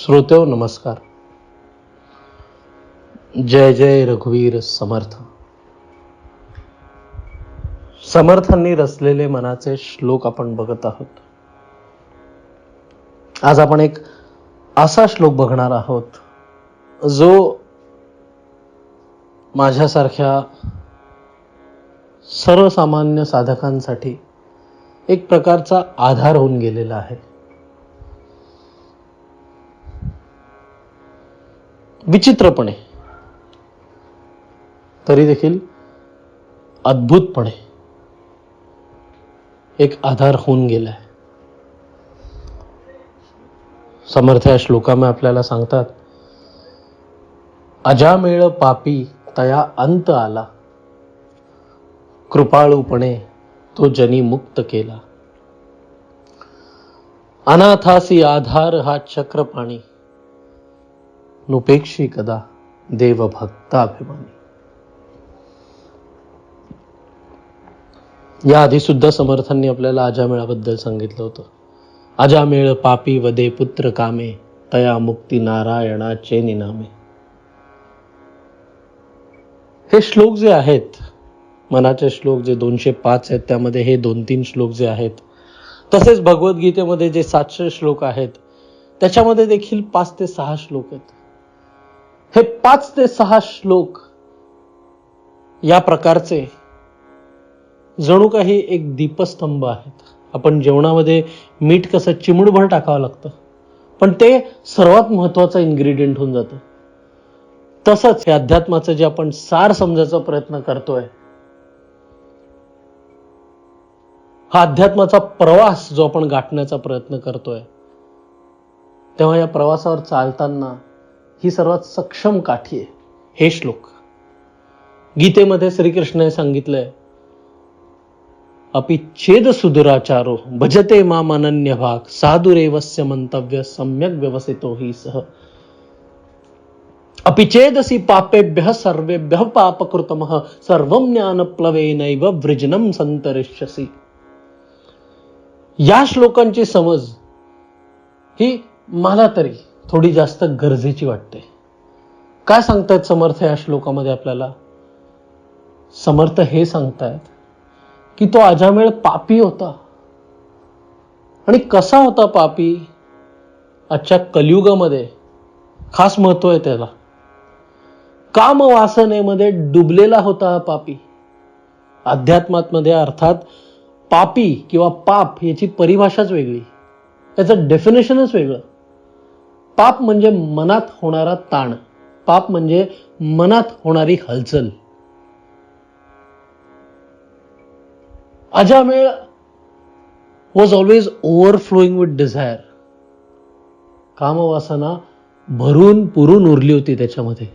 श्रोतेहो नमस्कार. जय जय रघुवीर समर्थ. समर्थांनी रचलेले मनाचे श्लोक आपण बघत आहोत. आज आपण एक असा श्लोक बघणार आहोत जो माझ्यासारख्या सर्वसामान्य साधकांसाठी एक प्रकारचा आधार होऊन गेलेला आहे. विचित्रपणे तरी देखील अद्भुतपणे एक आधार होऊन गेलाय. समर्थ या श्लोकामध्ये आपल्याला सांगतात, अजामेळ पापी तया अंत आला, कृपाळूपणे तो जनी मुक्त केला. अनाथासी आधार हा चक्रपाणी, नुपेक्षी कदा देव भक्ताभिमानी. या आधी सुद्धा समर्थांनी आपल्याला अजामेळाबद्दल सांगितलं होतं. अजामेळ पापी वदे पुत्र कामे, तया मुक्ती नारायणाचे निनामे. हे श्लोक जे आहेत, मनाचे श्लोक जे 205 आहेत, त्यामध्ये हे 2-3 श्लोक जे आहेत, तसेच भगवद्गीतेमध्ये जे 700 श्लोक आहेत, त्याच्यामध्ये देखील 5 ते 6 श्लोक आहेत. हे 5 ते 6 श्लोक या प्रकारचे जणू काही एक दीपस्तंभ आहेत. आपण जेवणामध्ये मीठ कसं चिमूटभर टाकावं लागतं, पण ते सर्वात महत्वाचं इन्ग्रेडियंट होऊन जातं. तसंच हे अध्यात्माचं जे आपण सार समजायचा प्रयत्न करतोय, हा अध्यात्माचा प्रवास जो आपण गाठण्याचा प्रयत्न करतोय, तेव्हा या प्रवासावर चालताना ही सर्वात सक्षम काठी आहे हे श्लोक. गीतेमध्ये श्रीकृष्णाने सांगितलंय, अपि छेद सुदुराचारो भजते माम अनन्य भाग, साधुरेवस्य मंतव्य सम्यक व्यवसितो हि सह. अपि चेदसि पापेभ्यः सर्वेभ्यः पापकृतमः, सर्वं ज्ञानप्लवेनैव वृजनं संतरिष्यसि. या श्लोकांची समज ही मला तरी थोडी जास्त गरजेची वाटते. काय सांगतायत समर्थ या श्लोकामध्ये आपल्याला? समर्थ हे सांगतायत की तो अजामेळ पापी होता. आणि कसा होता पापी? आजच्या कलियुगामध्ये खास महत्व आहे त्याला. काम वासनेमध्ये डुबलेला होता हा पापी. अध्यात्मामध्ये अर्थात पापी किंवा पाप याची परिभाषाच वेगळी, त्याचं डेफिनेशनच वेगळं. पाप म्हणजे मनात होणारा ताण, पाप म्हणजे मनात होणारी हलचल. Ajamil was always ओव्हरफ्लोईंग with Dzire. कामवासना भरून पुरून उरली होती त्याच्यामध्ये,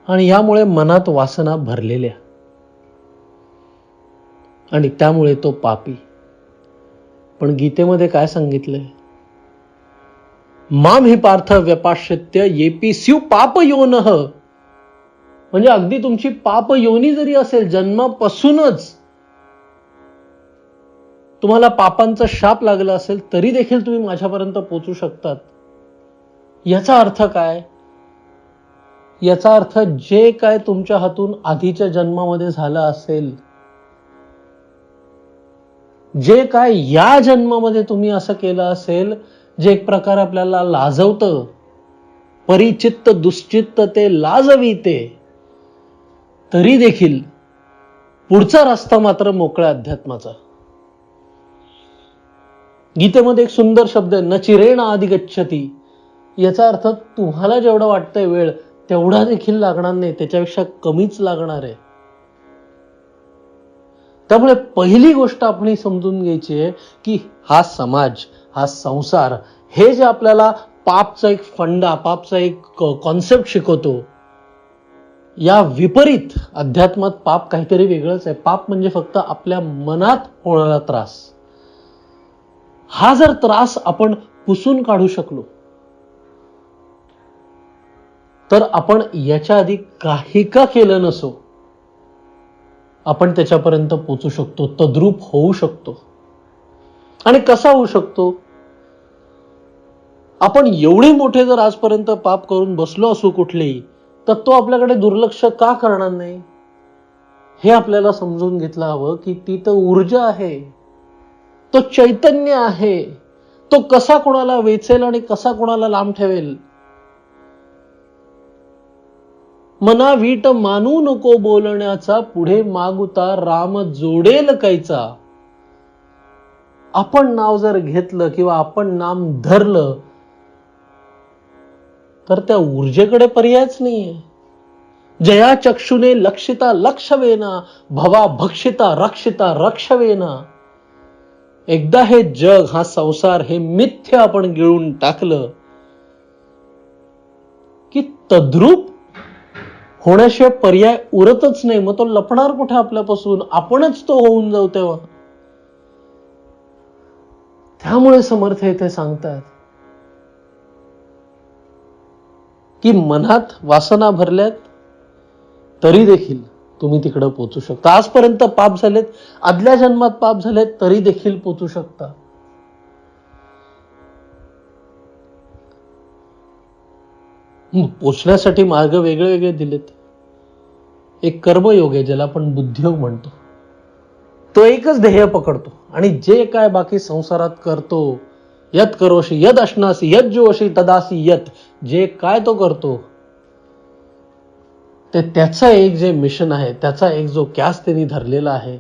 आणि यामुळे मनात वासना भरलेल्या, आणि त्यामुळे तो पापी. पण गीतेमध्ये काय सांगितलंय? माम हि पार्थ व्यपाश्यत्य येपी स्यु पाप योनः. म्हणजे अगदी तुमची पाप योनी जरी असेल, जन्मापासूनच तुम्हाला पापांचा शाप लागला असेल, तरी देखील तुम्ही माझ्यापर्यंत पोहोचू शकतात. याचा अर्थ काय? याचा अर्थ जे काय तुमच्या हातून आधीच्या जन्मामध्ये झालं असेल, जे काय या जन्मामध्ये तुम्ही असं केलं असेल, जे एक प्रकार आपल्याला लाजवतं, परिचित्त दुश्चित्त ते लाजविते, तरी देखील पुढचा रस्ता मात्र मोकळा अध्यात्माचा. गीतेमध्ये एक सुंदर शब्द आहे, न चिरेण अधिगच्छति. याचा अर्थ तुम्हाला जेवढं वाटतंय वेळ, तेवढा देखील लागणार नाही, त्याच्यापेक्षा कमीच लागणार आहे. त्यामुळे पहिली गोष्ट आपण समजून घ्यायची आहे की हा समाज, हा संसार, हे जे आपल्याला पापचा एक फंडा, पापचा एक कॉन्सेप्ट शिकवतो, या विपरीत अध्यात्मात पाप काहीतरी वेगळंच आहे. पाप म्हणजे फक्त आपल्या मनात होणारा त्रास. हा जर त्रास आपण पुसून काढू शकलो, तर आपण याच्या आधी काही का केलं नसो, आपण त्याच्यापर्यंत पोहोचू शकतो, तद्रूप होऊ शकतो. आणि कसा होऊ शकतो? आपण एवढे मोठे जर आजपर्यंत पाप करून बसलो असू कुठलेही, तर तो आपल्याकडे दुर्लक्ष का करणार नाही? हे आपल्याला समजून घेतलं हवं की ती तर ऊर्जा आहे, तो चैतन्य आहे. तो कसा कोणाला वेचेल आणि कसा कोणाला लांब ठेवेल. मना वीट मानू नको बोलण्याचा, पुढे मागुता राम जोडेल कैचा. आपण नाव जर घेतलं किंवा आपण नाम धरलं तर त्या ऊर्जेकडे पर्यायच नाहीये. जया चक्षुने लक्षिता लक्षवेना, भवा भक्षिता रक्षिता रक्षवेना. एकदा हे जग, हा संसार, हे मिथ्य आपण गिळून टाकलं की तद्रूप होण्याशिवाय पर्याय उरतच नाही. मग तो लपणार कुठे आपल्यापासून? आपणच तो होऊन जाऊ तेव्हा. त्यामुळे समर्थ इथे सांगतात की मनात वासना भरल्यात तरी देखील तुम्ही तिकडे पोहोचू शकता. आजपर्यंत पाप झालेत, आदल्या जन्मात पाप झालेत, तरी देखील पोहोचू शकता. पोचण्यासाठी मार्ग वेगळे वेगळे दिलेत. एक कर्मयोग आहे ज्याला आपण बुद्धियोग म्हणतो. तो एकच ध्येय पकडतो आणि जे काय बाकी संसारात करतो, यत करोशी यद अश्नासी यद जोशी तदासी यत, जे काय तो करतो ते त्याचं एक जे मिशन आहे, त्याचा एक जो कॅस त्यांनी धरलेला आहे,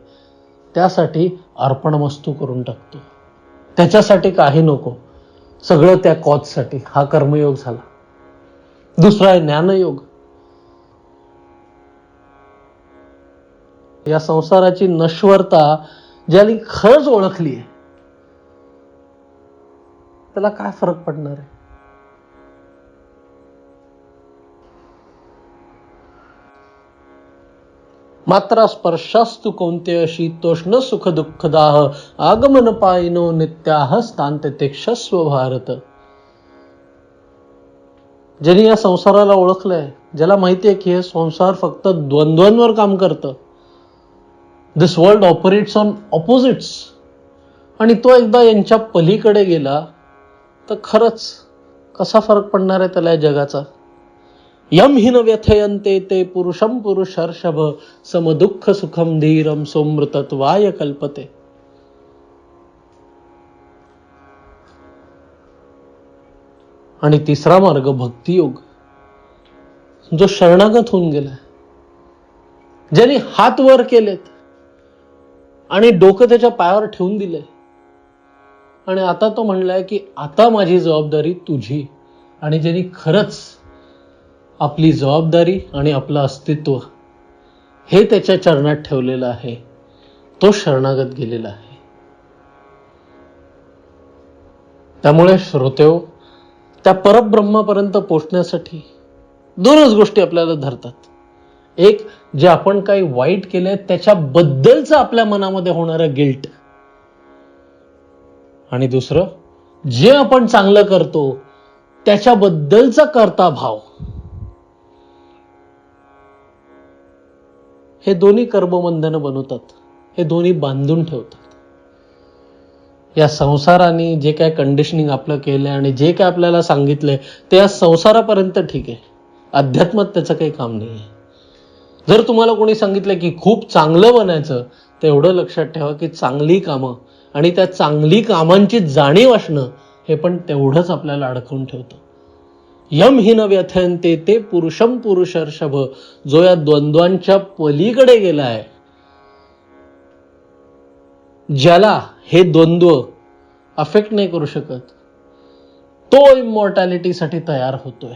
त्यासाठी अर्पणमस्तू करून टाकतो. त्याच्यासाठी काही नको, सगळं त्या कॉजसाठी. हा कर्मयोग झाला. दुसरा आहे ज्ञानयोग. या संसाराची नश्वरता ज्याने खरंच ओळखली आहे त्याला काय फरक पडणार आहे? मात्रा स्पर्शास्तु कौंतेय शीतोष्ण सुख दुःखदाह आगमन पायिनो नित्याह स्थांततेक्षस्व भारत. ज्यांनी या संसाराला ओळखलंय, ज्याला माहितीये की हे संसार फक्त द्वंद्वांवर काम करतं, दिस वर्ल्ड ऑपरेट्स ऑन ऑपोजिट्स, आणि तो एकदा यांच्या पलीकडे गेला तर खरंच कसा फरक पडणार आहे त्याला या जगाचा? यम हि न व्यथयन्ते ते पुरुषम पुरुषर्षभ समदुःख सुखम धीरम सोमृतत्वाय कल्पते. आणि तिसरा मार्ग भक्तियोग, जो शरणागत होऊन गेलाय, ज्यांनी हात वर केलेत आणि डोकं त्याच्या पायावर ठेवून दिले आणि आता तो म्हणलाय की आता माझी जबाबदारी तुझी. आणि ज्यांनी खरंच आपली जबाबदारी आणि आपलं अस्तित्व हे त्याच्या चरणात ठेवलेलं आहे, तो शरणागत गेलेला आहे. त्यामुळे श्रोतेहो, त्या परब्रह्मापर्यंत पोहोचण्यासाठी दोनच गोष्टी आपल्याला धरतात. एक, जे आपण काही वाईट केलंय त्याच्याबद्दलचं आपल्या मनामध्ये होणारं गिल्ट. आणि दुसरं, जे आपण चांगलं करतो त्याच्याबद्दलचा कर्ता भाव. हे दोन्ही कर्मबंधनं बनवतात, हे दोन्ही बांधून ठेवतात. या संसाराने जे काय कंडिशनिंग आपलं केलंय आणि जे काय आपल्याला सांगितलंय ते या संसारापर्यंत ठीक आहे, अध्यात्मात त्याचं काही काम नाही आहे. जर तुम्हाला कोणी सांगितलं की खूप चांगलं बनायचं, तर एवढं लक्षात ठेवा की चांगली कामं आणि त्या चांगली कामांची जाणीव असणं हे पण तेवढंच आपल्याला अडकवून ठेवतं. यम हि न व्यथयन्ते ते पुरुषम पुरुषर्षभ, जो या द्वंद्वांच्या पलीकडे गेलाय, ज्याला हे द्वंद्व अफेक्ट नाही करू शकत, तो इमॉर्टॅलिटीसाठी तयार होतोय.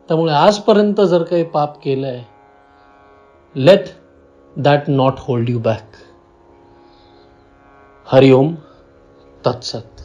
त्यामुळे आजपर्यंत जर काही पाप केलंय, let that not hold you back. हरिओम तत्सत.